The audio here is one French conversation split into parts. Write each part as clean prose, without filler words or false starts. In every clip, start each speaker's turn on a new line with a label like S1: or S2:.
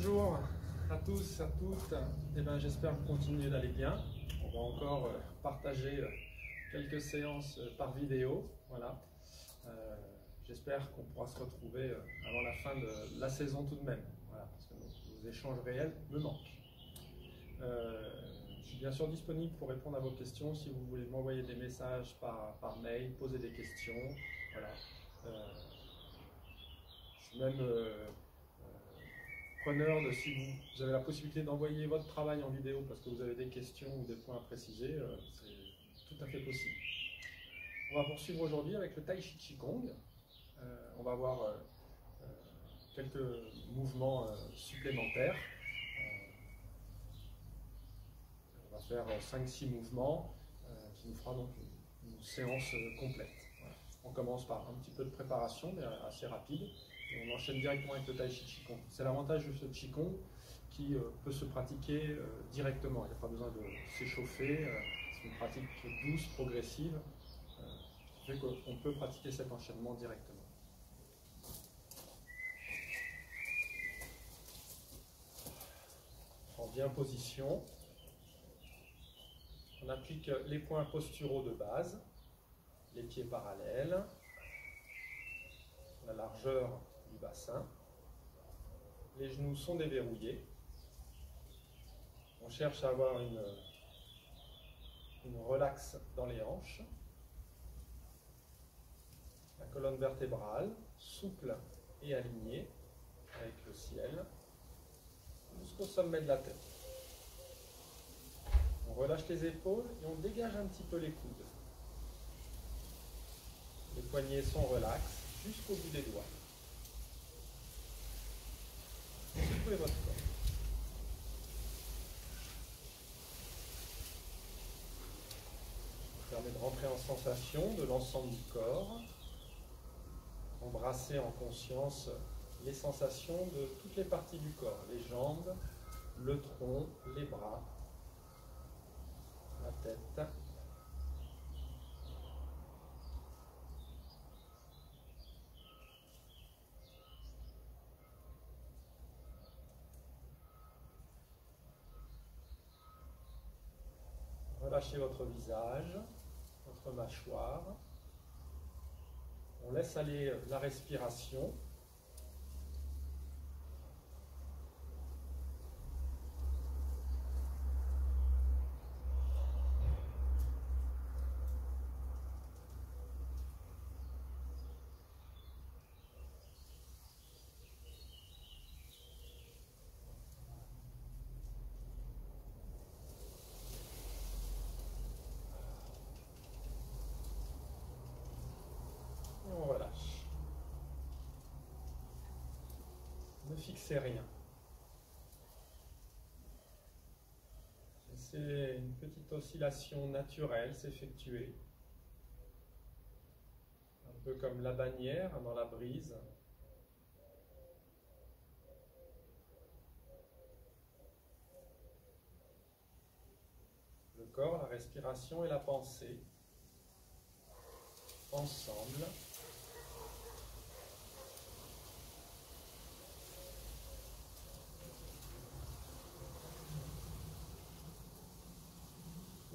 S1: Bonjour à tous, à toutes. J'espère que vous continuez d'aller bien. On va encore partager quelques séances par vidéo. Voilà. J'espère qu'on pourra se retrouver avant la fin de la saison tout de même. Voilà, parce que nos échanges réels me manquent. Je suis bien sûr disponible pour répondre à vos questions si vous voulez m'envoyer des messages par mail, poser des questions. Voilà. Je suis même preneur de si vous avez la possibilité d'envoyer votre travail en vidéo parce que vous avez des questions ou des points à préciser, c'est tout à fait possible. On va poursuivre aujourd'hui avec le Tai Chi Qigong. On va voir quelques mouvements supplémentaires. On va faire 5-6 mouvements qui nous fera donc une séance complète. Voilà. On commence par un petit peu de préparation, mais assez rapide. Et on enchaîne directement avec le Tai Chi Qigong. C'est l'avantage de ce Qigong qui peut se pratiquer directement. Il n'y a pas besoin de s'échauffer. C'est une pratique douce, progressive, qui fait qu'on peut pratiquer cet enchaînement directement. On prend bien position. On applique les points posturaux de base, les pieds parallèles, la largeur du bassin. Les genoux sont déverrouillés. On cherche à avoir une relaxe dans les hanches. La colonne vertébrale, souple et alignée avec le ciel, jusqu'au sommet de la tête. On relâche les épaules et on dégage un petit peu les coudes. Les poignets sont relax jusqu'au bout des doigts. Secouez votre corps. Ça permet de rentrer en sensation de l'ensemble du corps. Embrasser en conscience les sensations de toutes les parties du corps, les jambes, le tronc, les bras, la tête. Relâchez votre visage, votre mâchoire. On laisse aller la respiration. On relâche. Ne fixez rien. Laissez une petite oscillation naturelle s'effectuer. Un peu comme la bannière dans la brise. Le corps, la respiration et la pensée ensemble.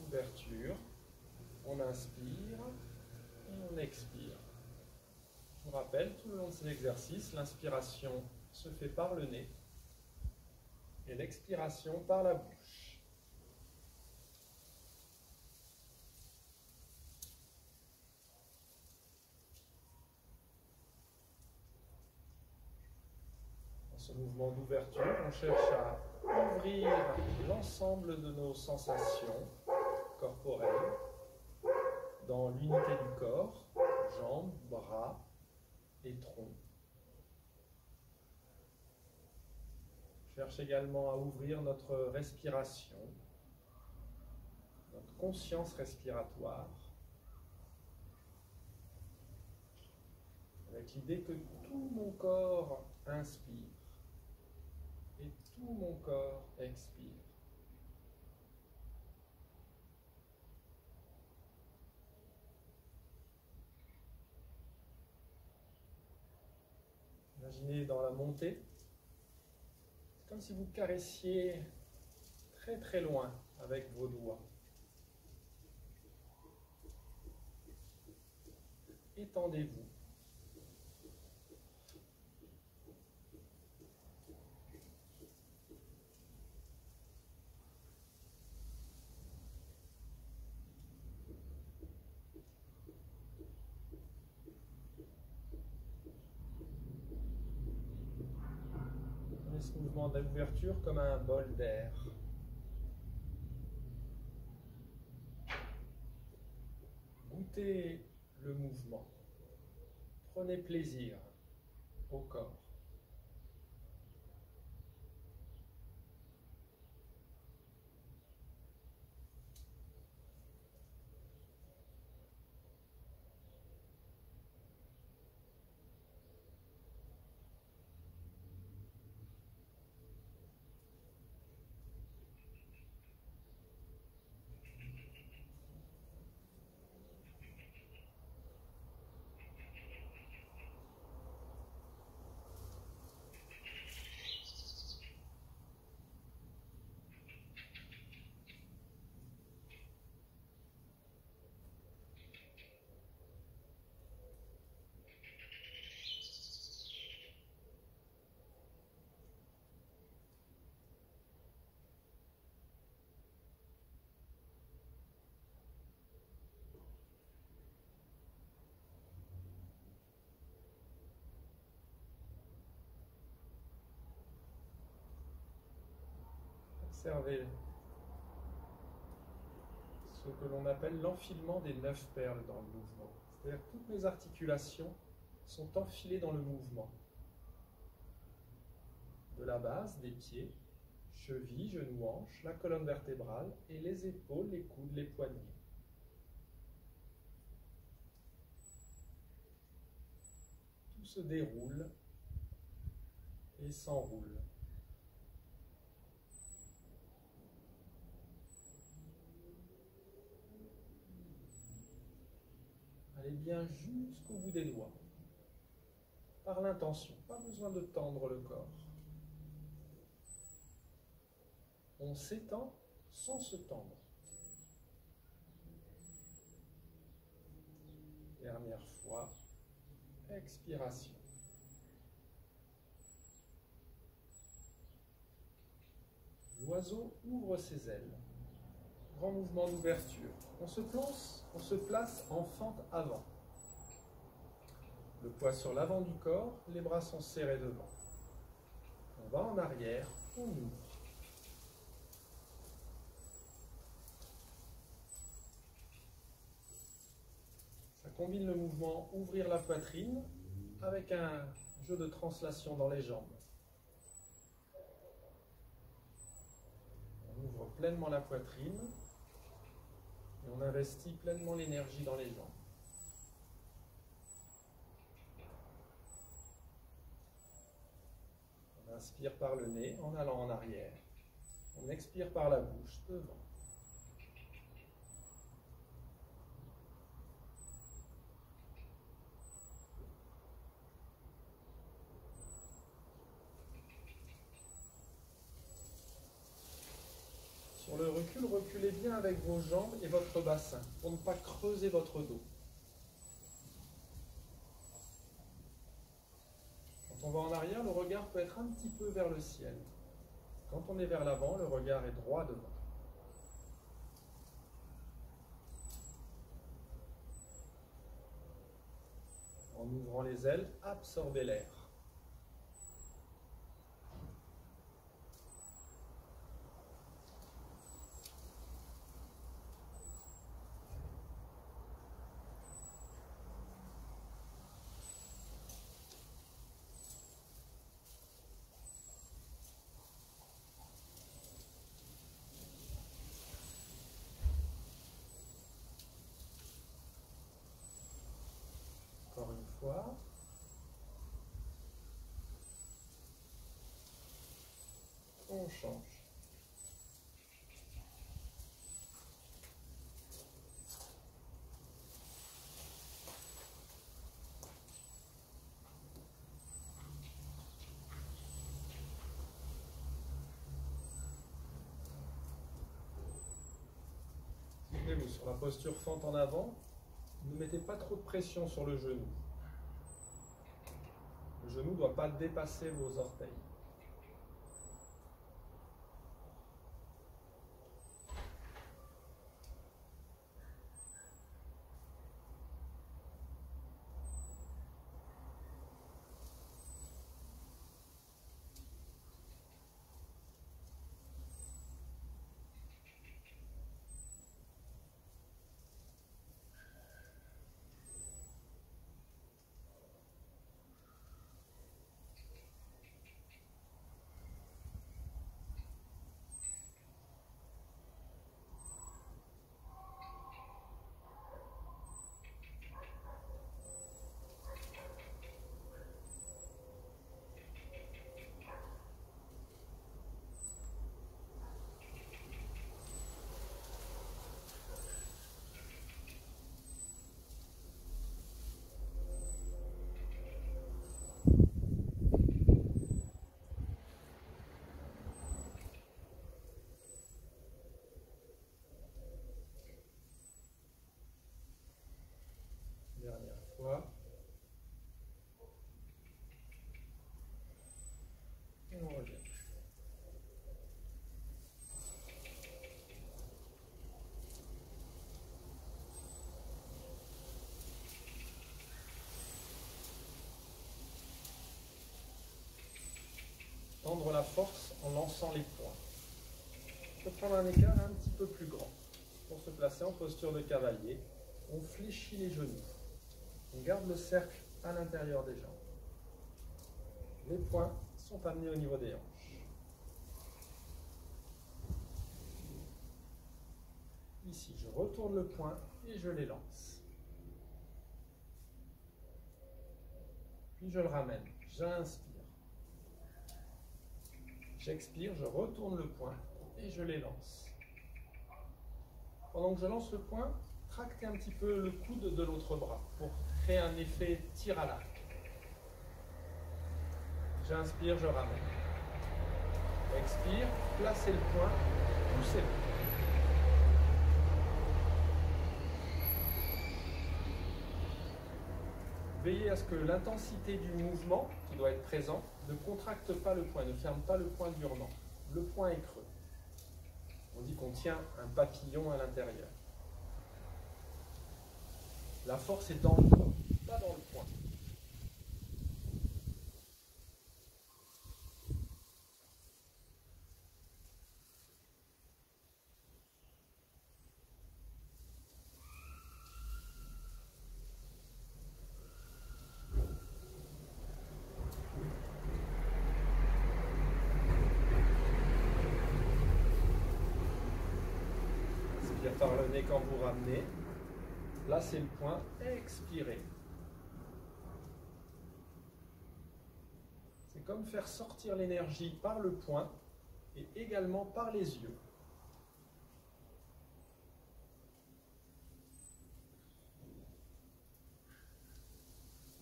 S1: Ouverture, on inspire et on expire. Je vous rappelle, tout le long de ces exercices, l'inspiration se fait par le nez et l'expiration par la bouche. Dans ce mouvement d'ouverture, on cherche à ouvrir l'ensemble de nos sensations corporelles dans l'unité du corps, jambes, bras et tronc. On cherche également à ouvrir notre respiration, notre conscience respiratoire, avec l'idée que tout mon corps inspire et tout mon corps expire. Imaginez dans la montée, c'est comme si vous caressiez très très loin avec vos doigts. Étendez-vous. Prenez ce mouvement d'ouverture comme un bol d'air. Goûtez le mouvement. Prenez plaisir au corps. Observez ce que l'on appelle l'enfilement des 9 perles dans le mouvement. C'est-à-dire que toutes les articulations sont enfilées dans le mouvement. De la base des pieds, chevilles, genoux, hanches, la colonne vertébrale et les épaules, les coudes, les poignets. Tout se déroule et s'enroule. Allez bien jusqu'au bout des doigts, par l'intention, pas besoin de tendre le corps. On s'étend sans se tendre. Dernière fois, expiration. L'oiseau ouvre ses ailes. Grand mouvement d'ouverture. On se place en fente avant. Le poids sur l'avant du corps, les bras sont serrés devant. On va en arrière, on ouvre. Ça combine le mouvement ouvrir la poitrine avec un jeu de translation dans les jambes. On ouvre pleinement la poitrine et on investit pleinement l'énergie dans les jambes. On inspire par le nez en allant en arrière. On expire par la bouche devant. Sur le recul, reculez bien avec vos jambes et votre bassin pour ne pas creuser votre dos. Quand on va en arrière, le regard peut être un petit peu vers le ciel. Quand on est vers l'avant, le regard est droit devant. En ouvrant les ailes, absorbez l'air. Encore une fois. On change. Rassurez-vous, sur la posture fente en avant, ne mettez pas trop de pression sur le genou. Le genou ne doit pas dépasser vos orteils. Dernière fois. Et on revient. Tendre la force en lançant les poings. On peut prendre un écart un petit peu plus grand. Pour se placer en posture de cavalier, on fléchit les genoux. On garde le cercle à l'intérieur des jambes. Les poings sont amenés au niveau des hanches. Ici, je retourne le poing et je les lance. Puis je le ramène. J'inspire. J'expire, je retourne le poing et je les lance. Pendant que je lance le poing, tractez un petit peu le coude de l'autre bras pour créer un effet tir à l'arc. J'inspire, je ramène. Expire, placez le poing, poussez-le. Veillez à ce que l'intensité du mouvement, qui doit être présent, ne contracte pas le poing, ne ferme pas le poing durement. Le poing est creux. On dit qu'on tient un papillon à l'intérieur. La force est dans le corps, pas dans le poing. Inspire par le nez quand vous ramenez. Placez le poing, expirez. C'est comme faire sortir l'énergie par le poing et également par les yeux.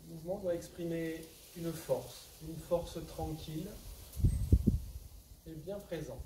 S1: Le mouvement doit exprimer une force tranquille et bien présente.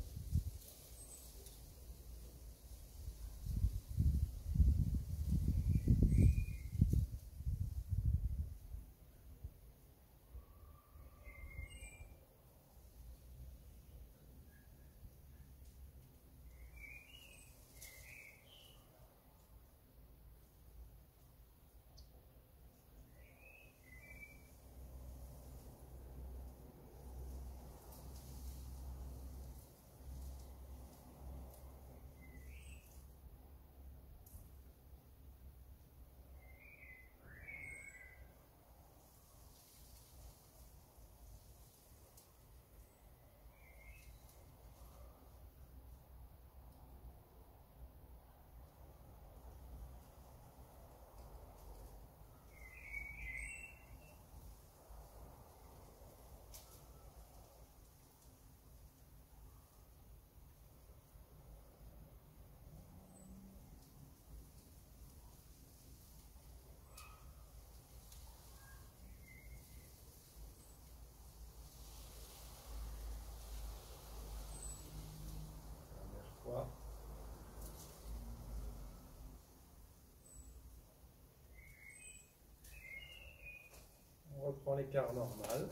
S1: On reprend l'écart normal.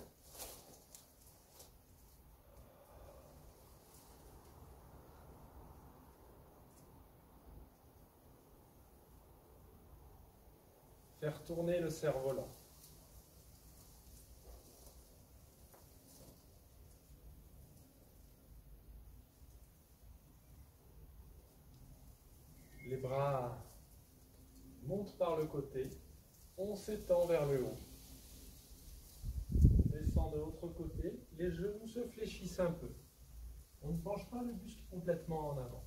S1: Faire tourner le cerf-volant. Les bras montent par le côté, on s'étend vers le haut. On descend de l'autre côté, les genoux se fléchissent un peu. On ne penche pas le buste complètement en avant.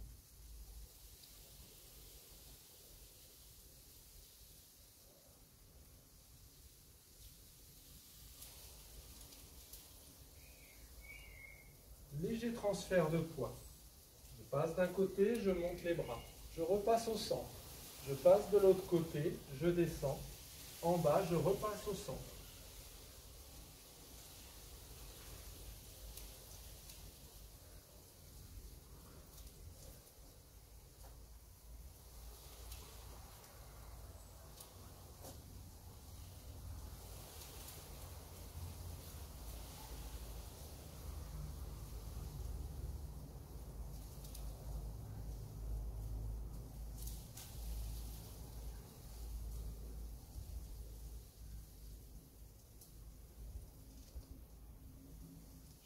S1: Léger transfert de poids. Je passe d'un côté, je monte les bras. Je repasse au centre. Je passe de l'autre côté, je descends. En bas, je repasse au centre.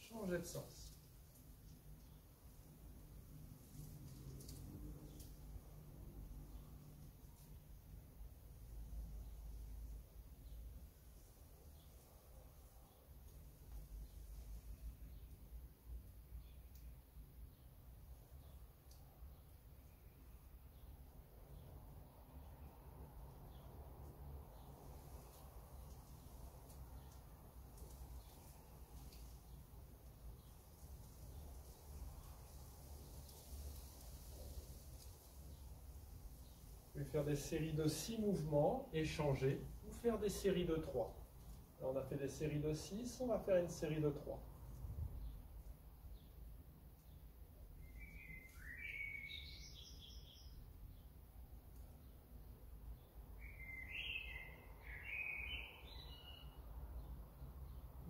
S1: Changer de sens. Vous pouvez faire des séries de 6 mouvements, échanger, ou faire des séries de 3. Là, on a fait des séries de 6, on va faire une série de 3.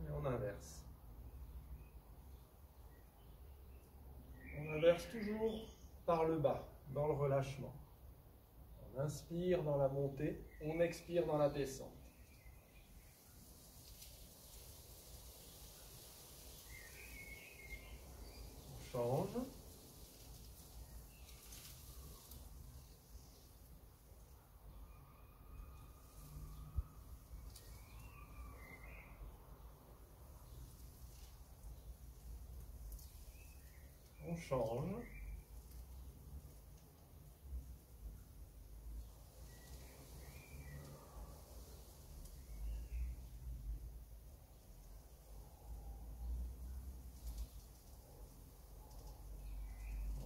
S1: Et on inverse. On inverse toujours par le bas, dans le relâchement. On inspire dans la montée, on expire dans la descente. On change. On change.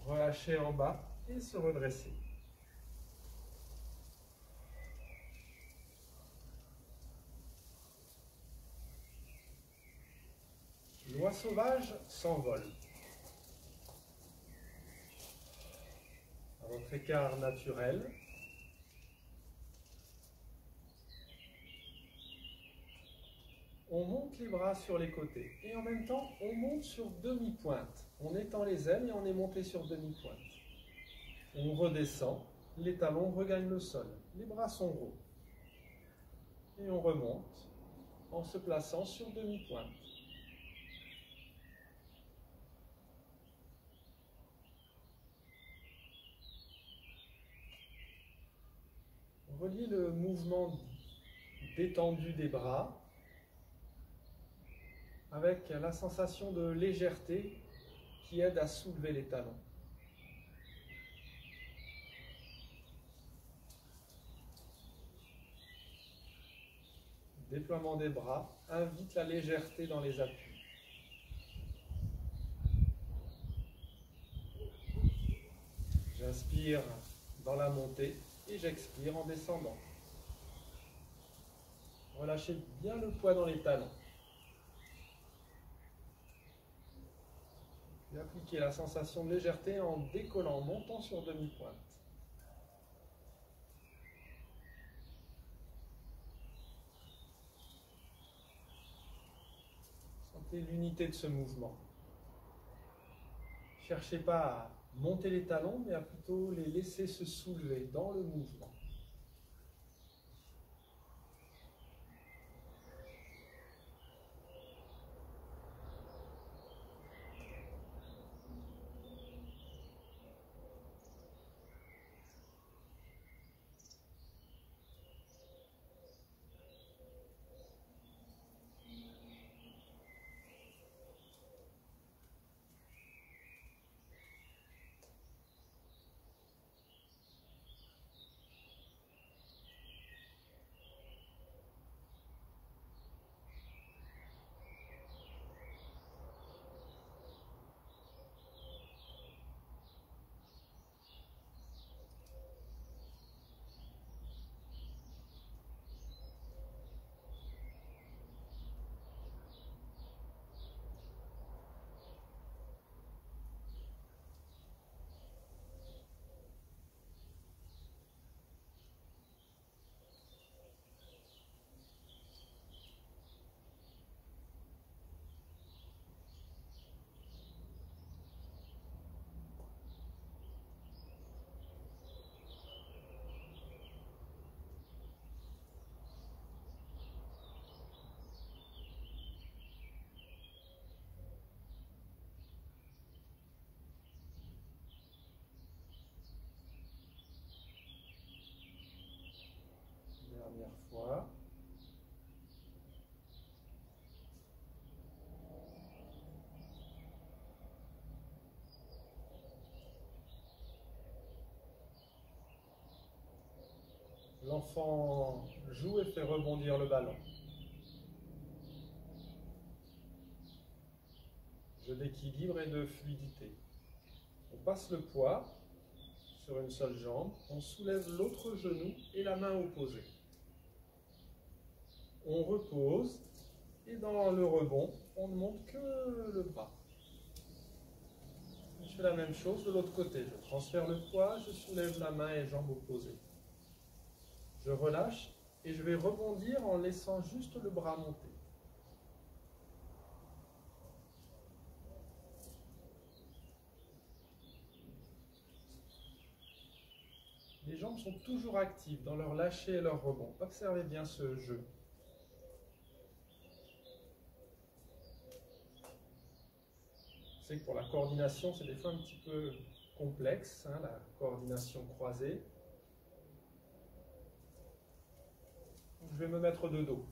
S1: Relâcher en bas et se redresser. L'oie sauvage s'envole. À votre écart naturel. On monte les bras sur les côtés et en même temps, on monte sur demi-pointe. On étend les ailes et on est monté sur demi-pointe. On redescend, les talons regagnent le sol, les bras sont hauts. Et on remonte en se plaçant sur demi-pointe. Reliez le mouvement détendu des bras avec la sensation de légèreté qui aide à soulever les talons. Le déploiement des bras invite la légèreté dans les appuis. J'inspire dans la montée et j'expire en descendant. Relâchez bien le poids dans les talons. Et appliquez la sensation de légèreté en décollant, en montant sur demi-pointe. Sentez l'unité de ce mouvement. Cherchez pas à monter les talons, mais à plutôt les laisser se soulever dans le mouvement. Dernière fois. L'enfant joue et fait rebondir le ballon. Jeu d'équilibre et de fluidité. On passe le poids sur une seule jambe, on soulève l'autre genou et la main opposée. On repose et dans le rebond, on ne monte que le bras. Je fais la même chose de l'autre côté. Je transfère le poids, je soulève la main et jambe opposée. Je relâche et je vais rebondir en laissant juste le bras monter. Les jambes sont toujours actives dans leur lâcher et leur rebond. Observez bien ce jeu. Je sais que pour la coordination, c'est des fois un petit peu complexe, hein, la coordination croisée. Donc, je vais me mettre de dos.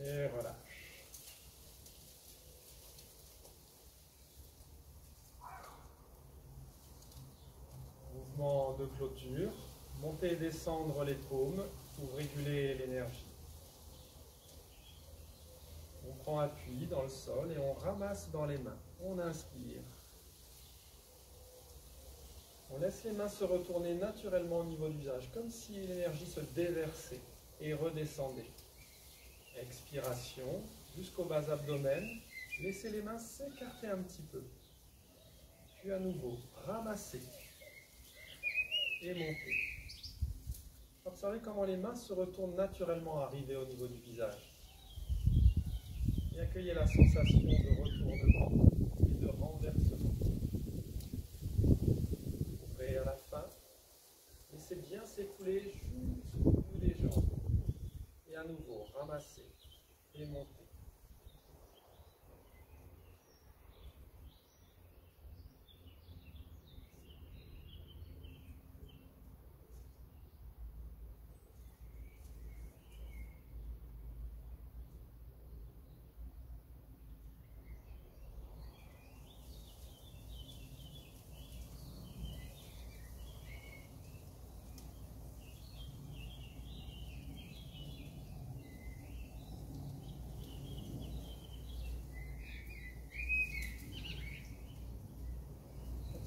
S1: Et voilà. Mouvement de clôture. Monter et descendre les paumes pour réguler l'énergie. prend appui dans le sol et on ramasse dans les mains. On inspire. On laisse les mains se retourner naturellement au niveau du visage, comme si l'énergie se déversait et redescendait. Expiration jusqu'au bas abdomen. Laissez les mains s'écarter un petit peu. Puis à nouveau, ramasser et monter. Observez comment les mains se retournent naturellement arrivées au niveau du visage. Et accueillez la sensation de retournement et de renversement. Ouvrez à la fin. Laissez bien s'écouler jusqu'au bout des jambes. Et à nouveau, ramasser et monter.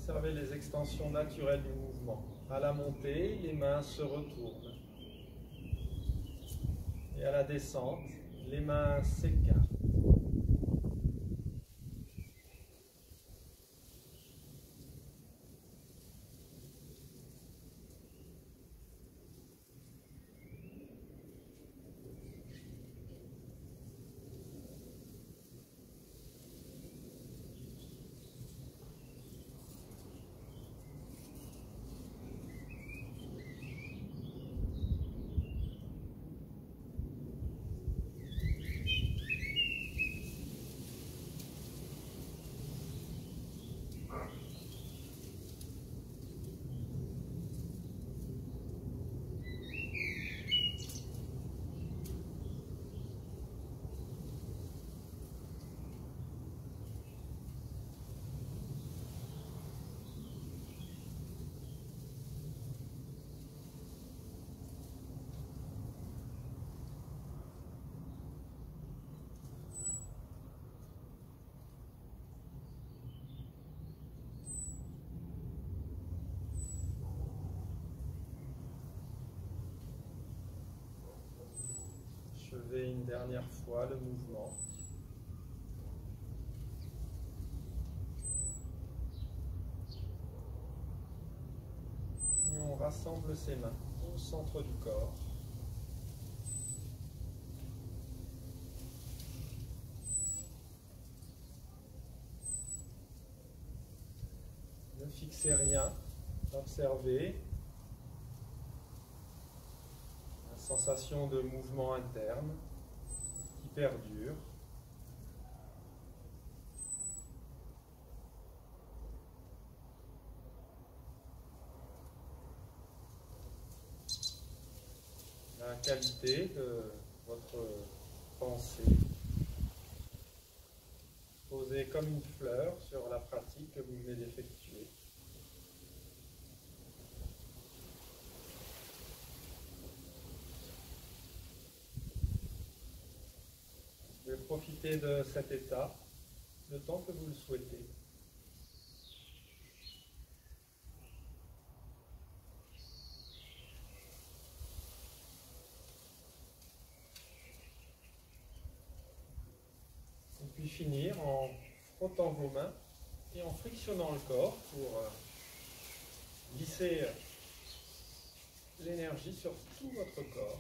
S1: Observez les extensions naturelles du mouvement. À la montée, les mains se retournent. Et à la descente, les mains s'écartent. Achevez une dernière fois le mouvement. Et on rassemble ses mains au centre du corps. Ne fixez rien, observez la sensation de mouvement interne qui perdure. La qualité de votre pensée, posée comme une fleur sur la pratique que vous venez d'effectuer. Vous pouvez profiter de cet état le temps que vous le souhaitez. Et puis finir en frottant vos mains et en frictionnant le corps pour glisser l'énergie sur tout votre corps.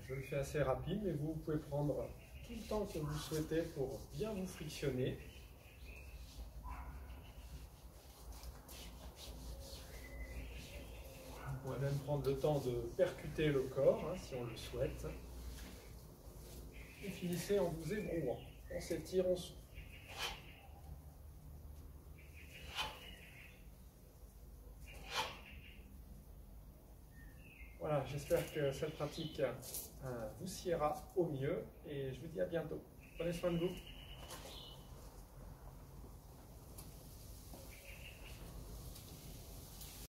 S1: Je le fais assez rapide, mais vous pouvez prendre tout le temps que vous souhaitez pour bien vous frictionner. Vous pouvez même prendre le temps de percuter le corps, hein, si on le souhaite. Et finissez en vous ébrouant. On s'étire, on souffle. Voilà, j'espère que cette pratique vous siera au mieux et je vous dis à bientôt. Prenez soin de vous.